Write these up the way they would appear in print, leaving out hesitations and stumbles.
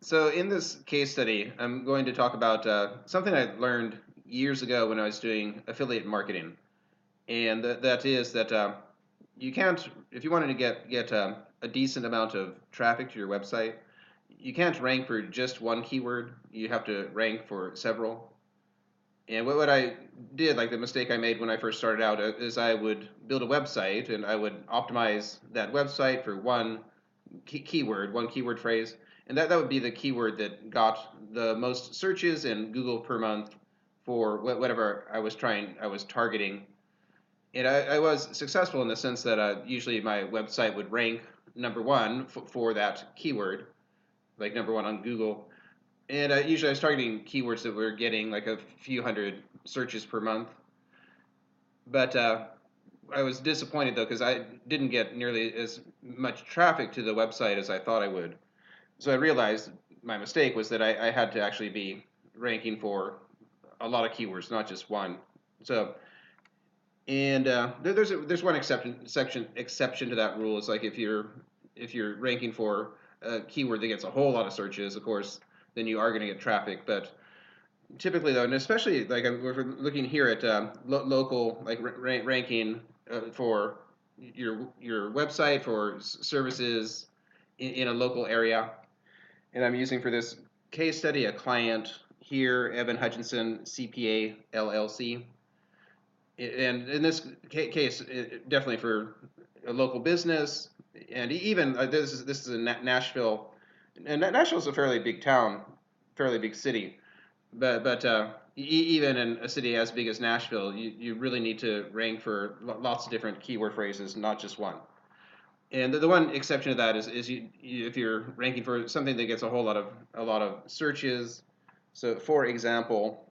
So in this case study, I'm going to talk about something I learned years ago when I was doing affiliate marketing, and that is that you can't, if you wanted to get a decent amount of traffic to your website, you can't rank for just one keyword. You have to rank for several. And what I did, like the mistake I made when I first started out, is I would build a website and I would optimize that website for one keyword, one keyword phrase, and that would be the keyword that got the most searches in Google per month for whatever I was targeting. And I was successful in the sense that usually my website would rank number one for that keyword, like number one on Google. And usually I was targeting keywords that were getting like a few hundred searches per month. But I was disappointed though because I didn't get nearly as much traffic to the website as I thought I would. So I realized my mistake was that I had to actually be ranking for a lot of keywords, not just one. So, and there's one exception to that rule. It's like if you're ranking for a keyword that gets a whole lot of searches, of course, then you are going to get traffic. But typically, though, and especially like if we're looking here at local like ranking for your website for services in a local area, and I'm using for this case study a client here, Evan Hutchinson, CPA LLC. And in this case, definitely for a local business, and even this is in Nashville, and Nashville is a fairly big town, fairly big city, but even in a city as big as Nashville, you really need to rank for lots of different keyword phrases, not just one. And the one exception to that is if you're ranking for something that gets a lot of searches. So for example,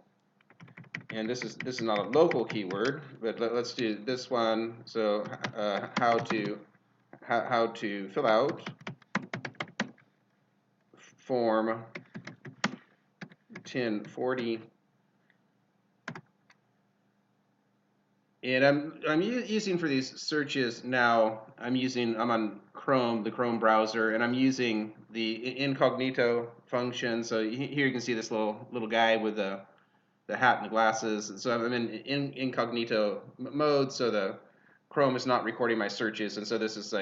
and this is not a local keyword, but let's do this one. So how to fill out form 1040. And I'm using for these searches now. I'm on Chrome, the Chrome browser, and I'm using the incognito function. So here you can see this little guy with the hat and the glasses. So I'm in incognito mode. So the Chrome is not recording my searches, and so this is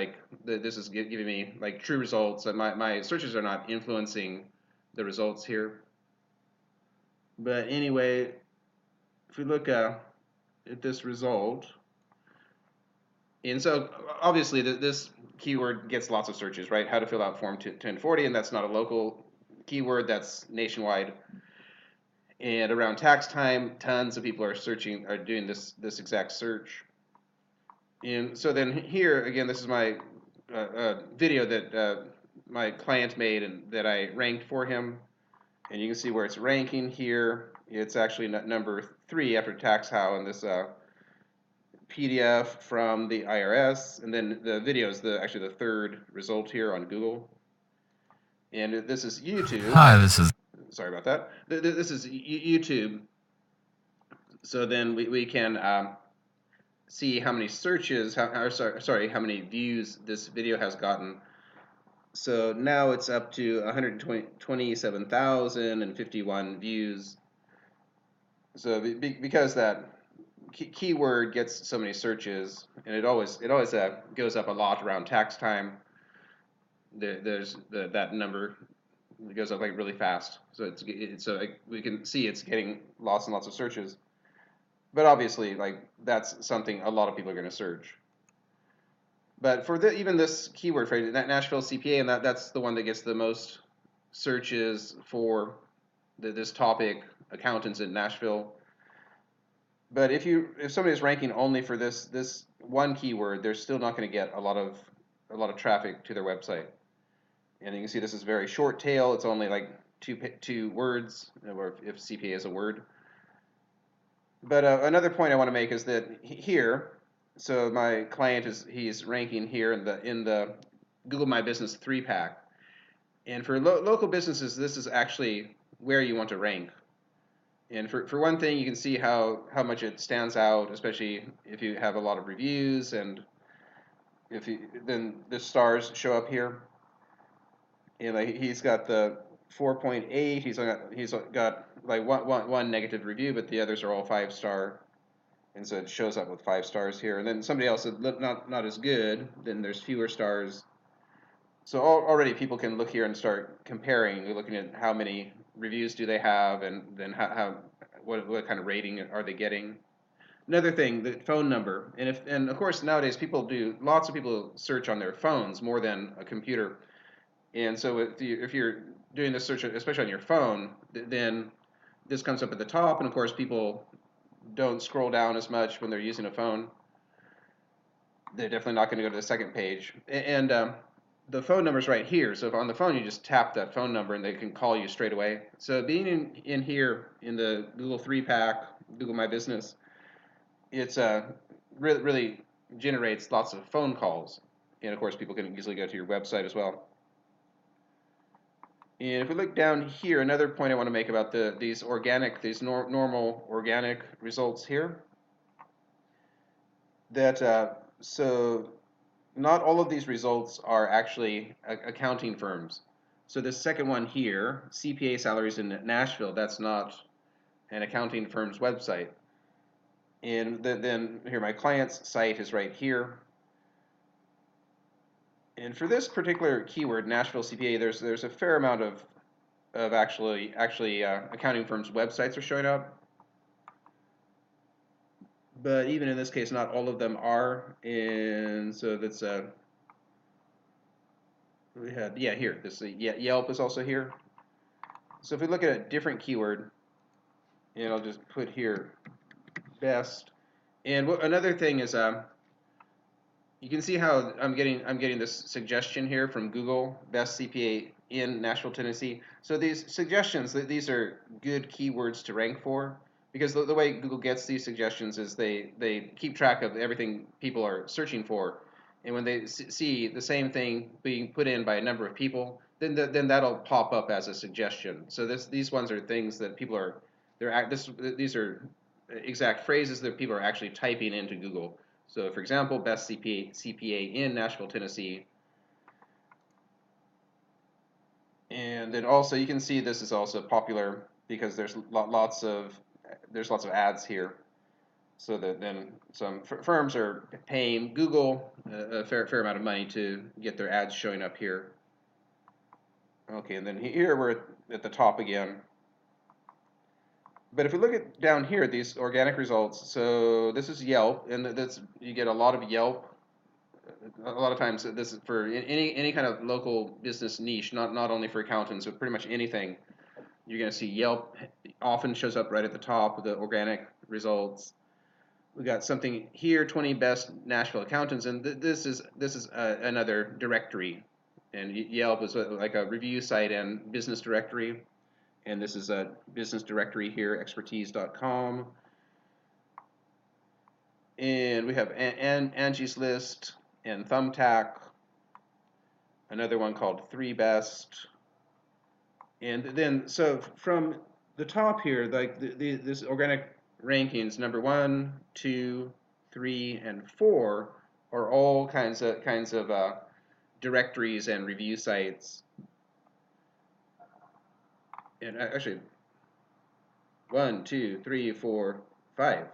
giving me like true results. And my searches are not influencing the results here. But anyway, if we look at this result. And so obviously this keyword gets lots of searches, right? How to fill out form 1040, and that's not a local keyword, that's nationwide. And around tax time, tons of people are doing this exact search. And so then here again, this is my video that my client made and that I ranked for him. And you can see where it's ranking here. It's actually number 3 after tax how in this PDF from the IRS, and then the video is actually the third result here on Google. And this is YouTube. Hi, this is. Sorry about that. This is YouTube. So then we can see how many searches, how many views this video has gotten. So now it's up to 127,051 views. So because that keyword gets so many searches, and it always goes up a lot around tax time. There's that number goes up like really fast. So we can see it's getting lots and lots of searches. But obviously, like that's something a lot of people are going to search. But for even this keyword phrase, that Nashville CPA, and that's the one that gets the most searches for this topic, accountants in Nashville. But if somebody's ranking only for this one keyword, they're still not going to get a lot of traffic to their website. And you can see this is very short tail. It's only like two words, or if CPA is a word. But another point I want to make is that here, so my client he's ranking here in the Google My Business 3-pack. And for local businesses, this is actually where you want to rank. And for one thing, you can see how much it stands out, especially if you have a lot of reviews, and then the stars show up here. And like he's got the 4.8. He's got like one negative review, but the others are all 5-star, and so it shows up with 5 stars here. And then somebody else that not as good, then there's fewer stars. So already people can look here and start comparing. You're looking at how many reviews do they have, and then what kind of rating are they getting. Another thing, the phone number, and of course nowadays lots of people search on their phones more than a computer, and so if you're doing this search, especially on your phone, then this comes up at the top, and of course people don't scroll down as much when they're using a phone. They're definitely not going to go to the second page, and the phone number's right here. So if on the phone you just tap that phone number and they can call you straight away. So being in here in the Google 3-pack, Google My Business, it's really generates lots of phone calls, and of course people can easily go to your website as well. And if we look down here, another point I want to make about these normal organic results here, that so not all of these results are actually accounting firms. So this second one here, CPA salaries in Nashville, that's not an accounting firm's website. And then here, my client's site is right here. And for this particular keyword, Nashville CPA, there's a fair amount of actually accounting firms' websites are showing up. But even in this case, not all of them are. And so that's we had, yeah, here, this Yelp is also here. So if we look at a different keyword, and I'll just put here best. And another thing is, you can see how I'm getting this suggestion here from Google, best CPA in Nashville, Tennessee. So these suggestions, these are good keywords to rank for, because the way Google gets these suggestions is they keep track of everything people are searching for, and when they see the same thing being put in by a number of people, then that'll pop up as a suggestion. So these ones are things that people are these are exact phrases that people are actually typing into Google. So, for example, best CPA in Nashville, Tennessee. And then also you can see this is also popular because there's lots of ads here. So that then some firms are paying Google a fair amount of money to get their ads showing up here. Okay, and then here we're at the top again. But if we look at down here, these organic results, so this is Yelp, and you get a lot of Yelp. A lot of times, this is for any kind of local business niche, not only for accountants, but pretty much anything. You're going to see Yelp often shows up right at the top of the organic results. We got something here, 20 best Nashville accountants, and this is another directory, and Yelp is like a review site and business directory. And this is a business directory here, expertise.com. And we have Angie's List and Thumbtack, another one called 3 Best. And then, so from the top here, like this organic rankings, number 1, 2, 3, and 4 are all kinds of directories and review sites. And actually, 1, 2, 3, 4, 5.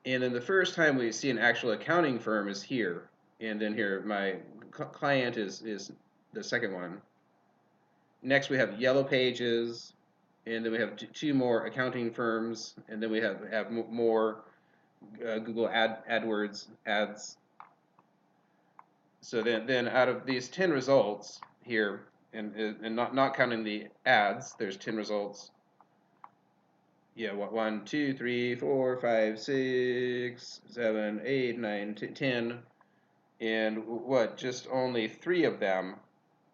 And then the first time we see an actual accounting firm is here. And then here, my client is the second one. Next, we have Yellow Pages. And then we have 2 more accounting firms. And then we have more Google AdWords ads. So then out of these 10 results here, and not counting the ads, there's 10 results. Yeah, 1, 2, 3, 4, 5, 6, 7, 8, 9, 10, and what? Just only 3 of them,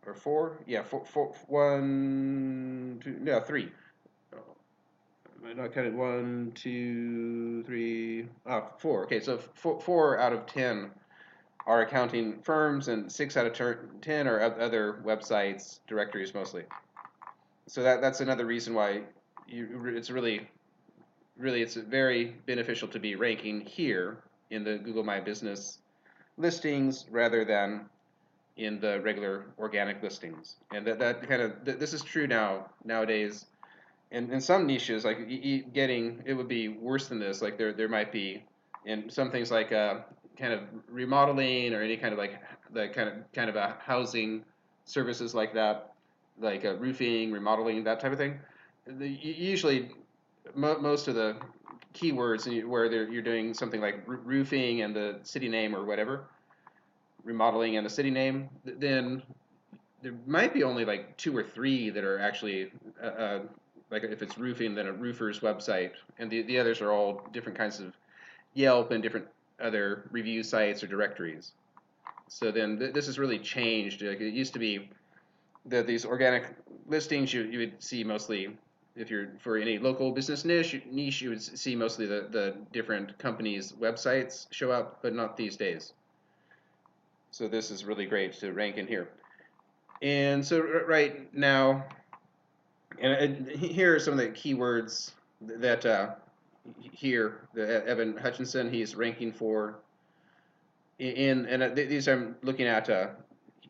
or 4? Yeah, 1, 2, no, 3. Am I not counting 1, 2, 3? 4. Okay, so 4 out of 10 are accounting firms, and 6 out of 10 are other websites, directories mostly. So that's another reason why it's very beneficial to be ranking here in the Google My Business listings rather than in the regular organic listings. And that kind of this is true nowadays. And in some niches, like getting it would be worse than this. Like there might be in some things like kind of remodeling or any kind of like the kind of a housing services like that, like roofing, remodeling, that type of thing. Usually, most of the keywords where you're doing something like roofing and the city name or whatever, remodeling and the city name, then there might be only like two or three that are actually like if it's roofing, then a roofer's website, and the others are all different kinds of Yelp and different other review sites or directories. So then this has really changed. Like it used to be that these organic listings you would see mostly if you're for any local business niche you would see mostly the different companies' websites show up, but not these days. So this is really great to rank in here. And so right now, and here are some of the keywords that here the Evan Hutchinson he's ranking for. And these I'm looking at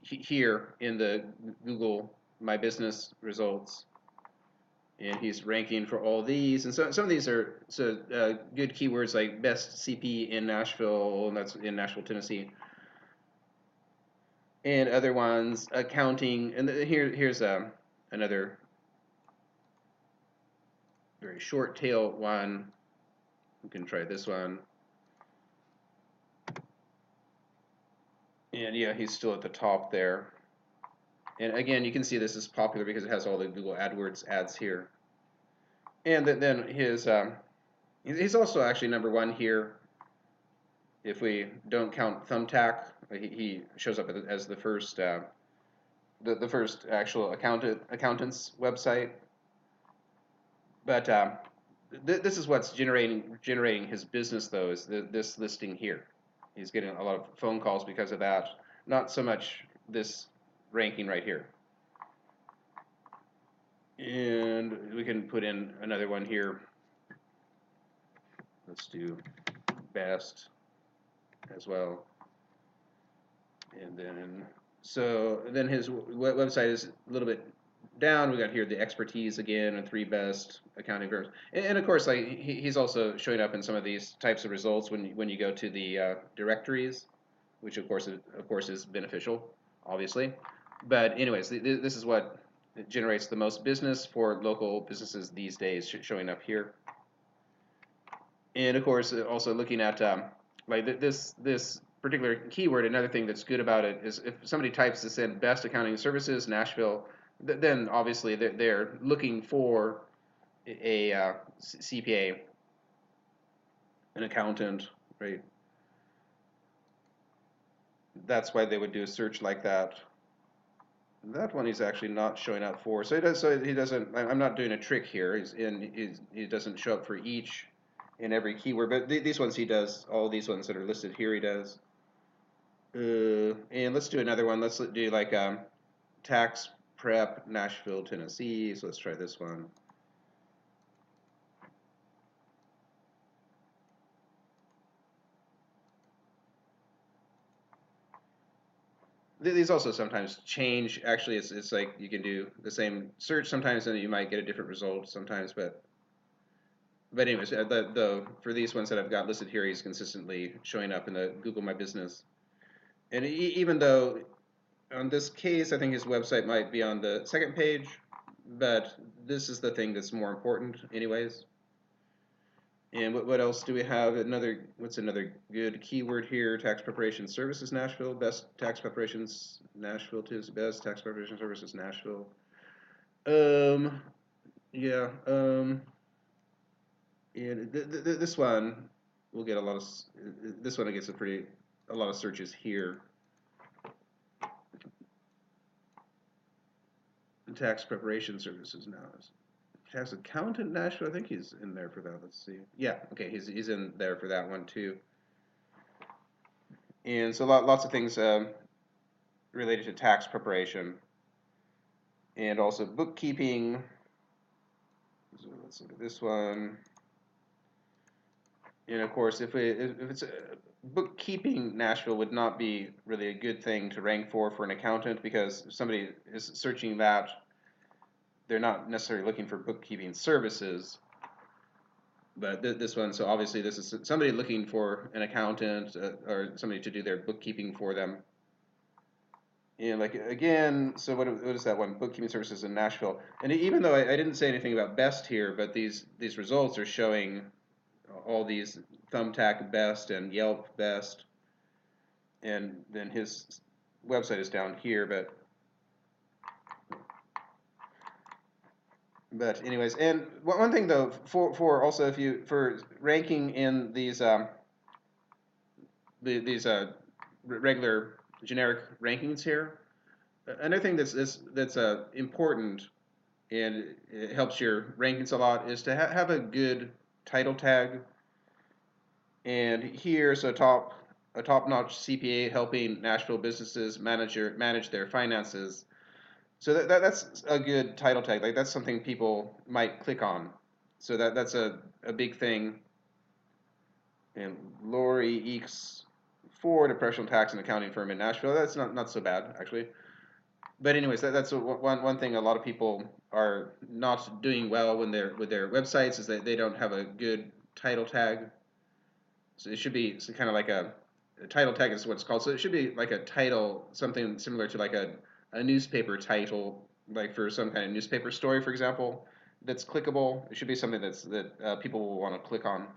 here in the Google My Business results, and he's ranking for all these. And so some of these are good keywords like best CP in Nashville, and that's in Nashville, Tennessee. And other ones, accounting, and here's another very short tail one. We can try this one. And yeah, he's still at the top there. And again, you can see this is popular because it has all the Google AdWords ads here. And then he's also actually #1 here. If we don't count Thumbtack, he shows up as the first the first actual accountant's website. But this is what's generating his business though, is this listing here. He's getting a lot of phone calls because of that. Not so much this ranking right here. And we can put in another one here. Let's do best as well. And then, so then his website is a little bit down. We got here the expertise again and 3 best accounting firms. And of course, like he's also showing up in some of these types of results when you go to the directories, which of course is beneficial, obviously. But anyways, this is what generates the most business for local businesses these days, showing up here. And of course, also looking at like this particular keyword, another thing that's good about it is if somebody types this in, best accounting services Nashville, then obviously they're looking for a CPA, an accountant, right? That's why they would do a search like that. That one he's actually not showing up for. So he doesn't. I'm not doing a trick here. He doesn't show up for each and every keyword, but these ones he does. All these ones that are listed here he does. And let's do another one. Let's do like tax prep Nashville, Tennessee. So let's try this one. These also sometimes change. Actually, it's like you can do the same search sometimes, and you might get a different result sometimes. But anyways, for these ones that I've got listed here, he's consistently showing up in the Google My Business. And even though on this case, I think his website might be on the second page, but this is the thing that's more important anyways. And what else do we have? What's another good keyword here? Tax preparation services Nashville. Best tax preparations Nashville too. Best tax preparation services Nashville. Yeah. And this one will get a lot of. This one gets a lot of searches here. Tax preparation services now. Tax accountant Nashville. I think he's in there for that. Let's see. Yeah. Okay. He's in there for that one too. And so lots of things related to tax preparation and also bookkeeping. So let's look at this one. And of course, if it's bookkeeping Nashville would not be really a good thing to rank for an accountant, because if somebody is searching that, they're not necessarily looking for bookkeeping services. But this one, so obviously this is somebody looking for an accountant, or somebody to do their bookkeeping for them. And like again, so what is that one? Bookkeeping services in Nashville. And even though I didn't say anything about best here, but these results are showing all these Thumbtack best and Yelp best, and then his website is down here. But anyways, and one thing though, for also if you for ranking in these regular generic rankings here, another thing that's important, and it helps your rankings a lot, is to have a good title tag. And here, so a top-notch CPA helping Nashville businesses manage their finances. So that's a good title tag. Like that's something people might click on. So that's a big thing. And Lori Eeks Ford, a professional tax and accounting firm in Nashville. That's not so bad actually. But anyways, that's one thing a lot of people are not doing well when they're with their websites, is that they don't have a good title tag. So it should be kind of like a title tag is what it's called. So it should be like a title, something similar to like a newspaper title, like for some kind of newspaper story, for example, that's clickable. It should be something that people will want to click on.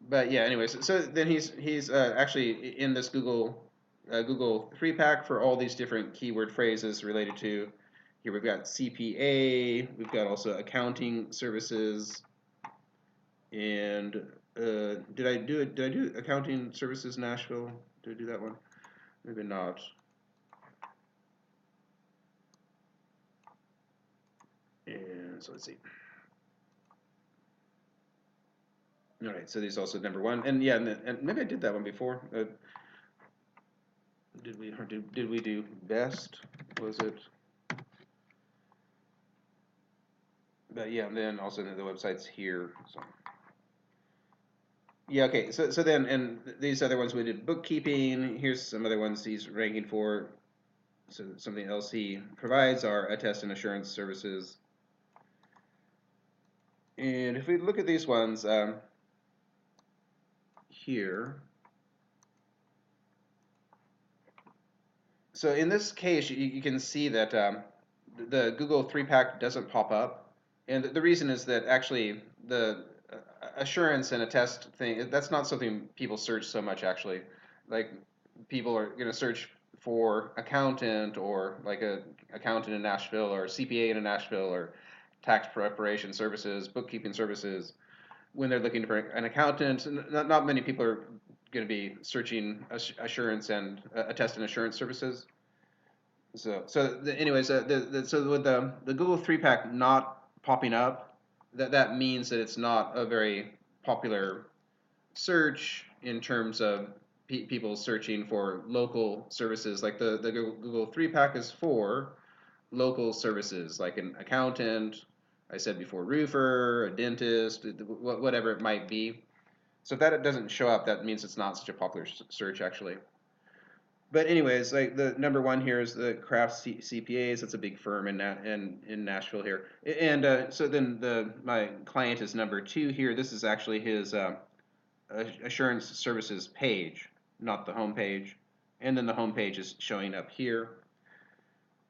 But yeah, anyways, so then he's actually in this Google 3-pack for all these different keyword phrases related to. Here we've got CPA, we've got also accounting services, and did I do it? Did I do accounting services Nashville? Did I do that one? Maybe not. And so let's see. All right, so these also number one, and yeah, and maybe I did that one before. Did we do best? Was it? But yeah, and then also the websites here. So. Yeah, okay. So then, and these other ones we did bookkeeping. Here's some other ones he's ranking for. So something else he provides are attest and assurance services. And if we look at these ones here, so in this case, you can see that the Google 3-pack doesn't pop up, and the reason is that actually the assurance and attest thing, that's not something people search so much actually. Like people are going to search for accountant, or like a accountant in Nashville, or CPA in Nashville, or tax preparation services, bookkeeping services, when they're looking for an accountant. Not many people are going to be searching assurance and attest and assurance services. Anyways, so with the Google 3-pack not popping up, that means that it's not a very popular search in terms of people searching for local services. Like the Google 3-pack is for local services, like an accountant, I said before, roofer, a dentist, whatever it might be. So if that doesn't show up, that means it's not such a popular search actually. But anyways, like the number one here is the Craft CPAs. That's a big firm in Nashville here. And so then my client is number two here. This is actually his assurance services page, not the home page. And then the home page is showing up here.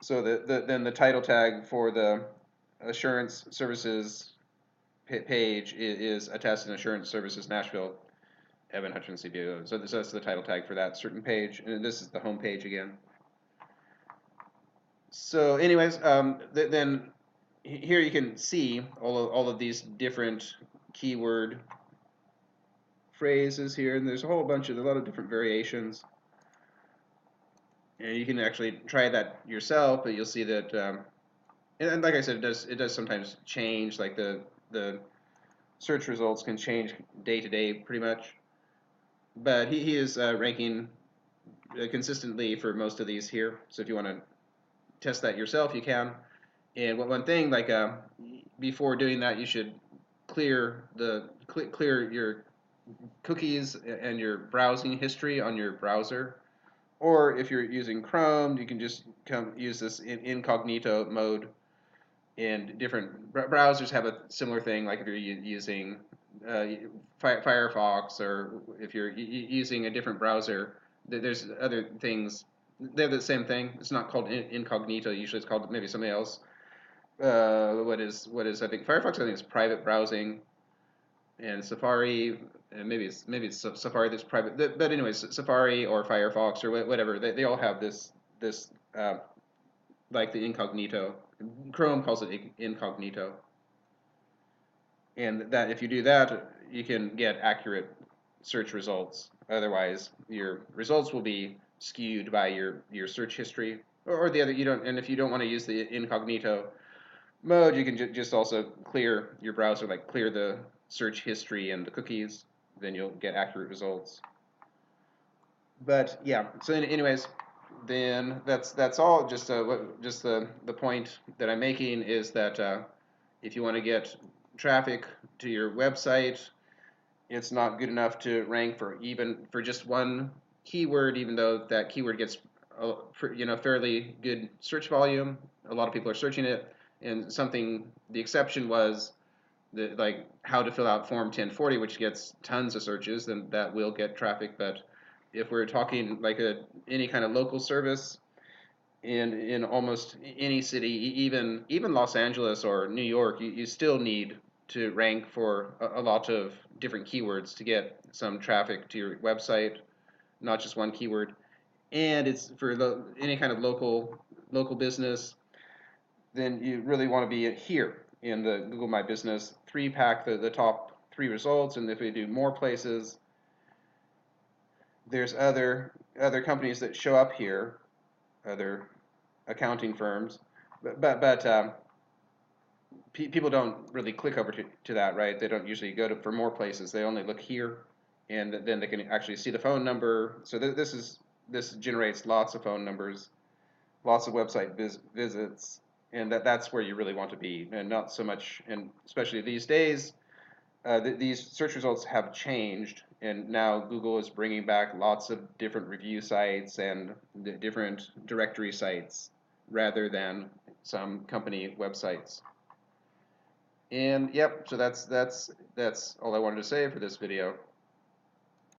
So then the title tag for the assurance services page is Attest and Assurance Services Nashville, Evan Hutchins CPA. So that's the title tag for that certain page, and this is the home page again. So anyways, then here you can see all of these different keyword phrases here, and there's a lot of different variations. And you can actually try that yourself, but you'll see that, and like I said, it does sometimes change. Like the search results can change day to day pretty much. But he is ranking consistently for most of these here. So if you want to test that yourself, you can. And one thing, before doing that, you should clear your cookies and your browsing history on your browser. Or if you're using Chrome, you can just use this in incognito mode. And different browsers have a similar thing, like if you're using uh, Firefox, or if you're using a different browser, there's other things. They're the same thing. It's not called incognito. Usually, it's called maybe something else. What is I think Firefox? I think is private browsing, and Safari. And maybe it's Safari that's private. But anyways, Safari or Firefox or whatever, they all have this like the incognito. Chrome calls it incognito, and that if you do that, you can get accurate search results. Otherwise, your results will be skewed by your search history, or the other. You don't, and if you don't want to use the incognito mode, you can just also clear your browser, like clear the search history and the cookies. Then you'll get accurate results. But yeah, so anyways, then that's all. Just the point that I'm making is that if you want to get traffic to your website, it's not good enough to rank for even for just one keyword, even though that keyword gets fairly good search volume. A lot of people are searching it, and the exception was like how to fill out Form 1040, which gets tons of searches, then that will get traffic. But if we're talking like any kind of local service in almost any city, even Los Angeles or New York, you still need to rank for a lot of different keywords to get some traffic to your website, not just one keyword. And it's for any kind of local business, then you really want to be here in the Google My Business 3-pack, the top 3 results. And if we do more places, there's other companies that show up here, other accounting firms, but people don't really click over to that, right? They don't usually go for more places. They only look here, and then they can actually see the phone number. So this generates lots of phone numbers, lots of website visits, and that's where you really want to be, and not so much. And especially these days, these search results have changed, and now Google is bringing back lots of different review sites and different directory sites rather than some company websites. And yep, so that's all I wanted to say for this video.